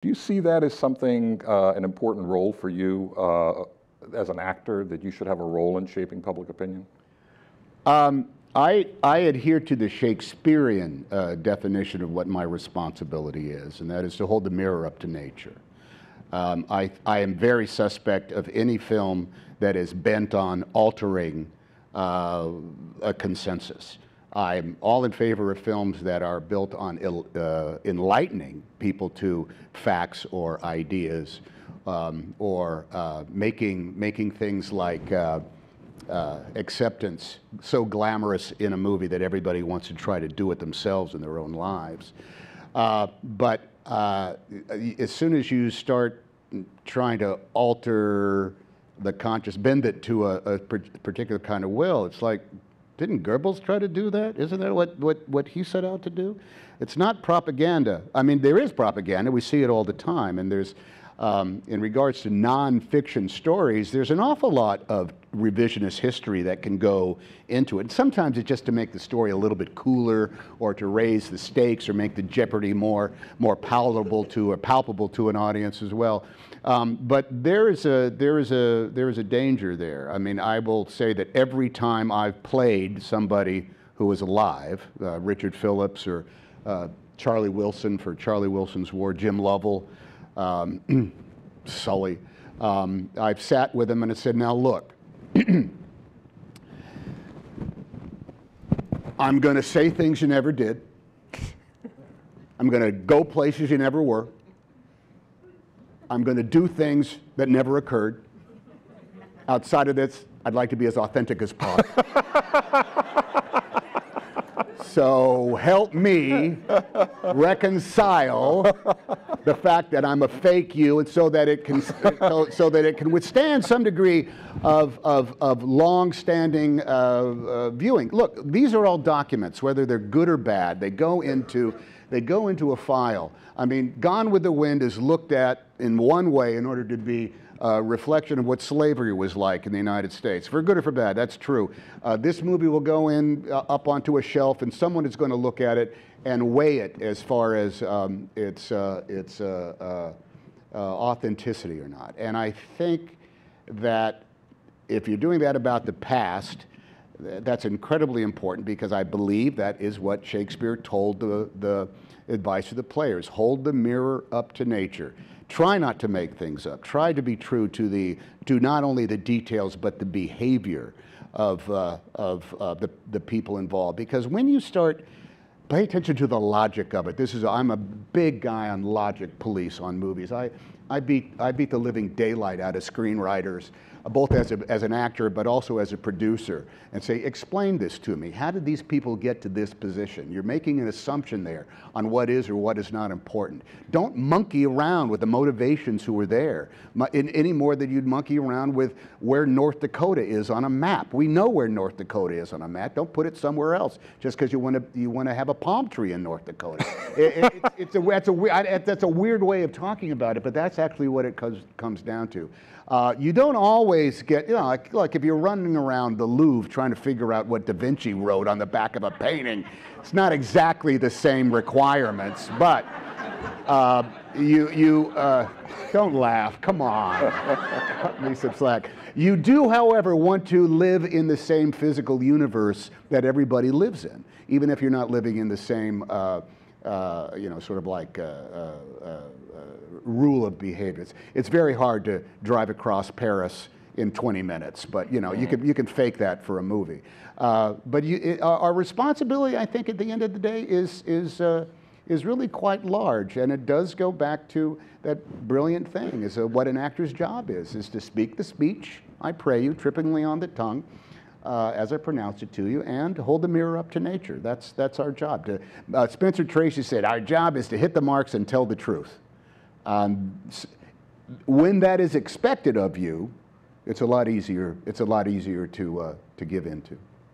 Do you see that as something, an important role for you as an actor, that you should have a role in shaping public opinion? I adhere to the Shakespearean definition of what my responsibility is, and that is to hold the mirror up to nature. I am very suspect of any film that is bent on altering a consensus. I'm all in favor of films that are built on enlightening people to facts or ideas, or making things like acceptance so glamorous in a movie that everybody wants to try to do it themselves in their own lives. But as soon as you start trying to alter the conscious, bend it to a particular kind of will, it's like, didn't Goebbels try to do that? Isn't that what he set out to do? It's not propaganda. I mean, there is propaganda. We see it all the time. And there's, in regards to non-fiction stories, there's an awful lot of revisionist history that can go into it. And sometimes it's just to make the story a little bit cooler, or to raise the stakes, or make the jeopardy more palatable to, or palpable to an audience as well. But there is a danger there. I mean, I will say that every time I've played somebody who was alive, Richard Phillips or Charlie Wilson for Charlie Wilson's War, Jim Lovell, Sully, I've sat with them and I said, now look, I'm going to say things you never did. I'm going to go places you never were. I'm going to do things that never occurred. Outside of this, I'd like to be as authentic as possible. So help me reconcile the fact that I'm a fake you, and so that it can so that it can withstand some degree of long-standing viewing. Look, these are all documents, whether they're good or bad. They go into a file. I mean, Gone with the Wind is looked at in one way in order to be a reflection of what slavery was like in the United States. For good or for bad, that's true. This movie will go up onto a shelf, and someone is going to look at it and weigh it as far as its authenticity or not. And I think that if you're doing that about the past, that's incredibly important, because I believe that is what Shakespeare told the advice to the players. Hold the mirror up to nature. Try not to make things up. Try to be true to not only the details, but the behavior of the people involved. Because when you start, pay attention to the logic of it. I'm a big guy on logic police on movies. I beat the living daylight out of screenwriters, both as an actor but also as a producer, and say, explain this to me. How did these people get to this position? You're making an assumption there on what is or what is not important. Don't monkey around with the motivations who were there any more than you'd monkey around with where North Dakota is on a map. We know where North Dakota is on a map. Don't put it somewhere else just because you want to have a palm tree in North Dakota. That's a weird way of talking about it, but that's actually what it comes down to. You don't always get, like if you're running around the Louvre trying to figure out what Da Vinci wrote on the back of a painting, it's not exactly the same requirements, but don't laugh, come on, cut me some slack. You do, however, want to live in the same physical universe that everybody lives in, even if you're not living in the same sort of like rule of behavior. It's very hard to drive across Paris in 20 minutes, but you can fake that for a movie. But our responsibility, I think, at the end of the day is really quite large, and it does go back to that brilliant thing, is what an actor's job is to speak the speech, I pray you, trippingly on the tongue, as I pronounce it to you, and to hold the mirror up to nature. That's our job. Spencer Tracy said, our job is to hit the marks and tell the truth. When that is expected of you, it's a lot easier to give into.